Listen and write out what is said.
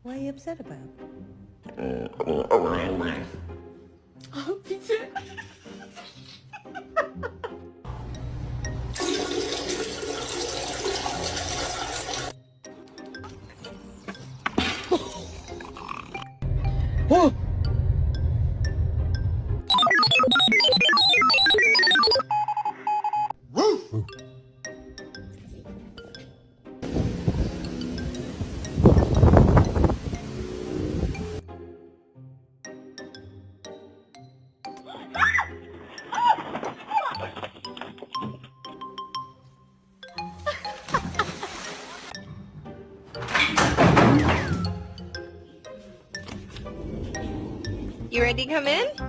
What are you upset about? Bitte. Oh! You ready to come in?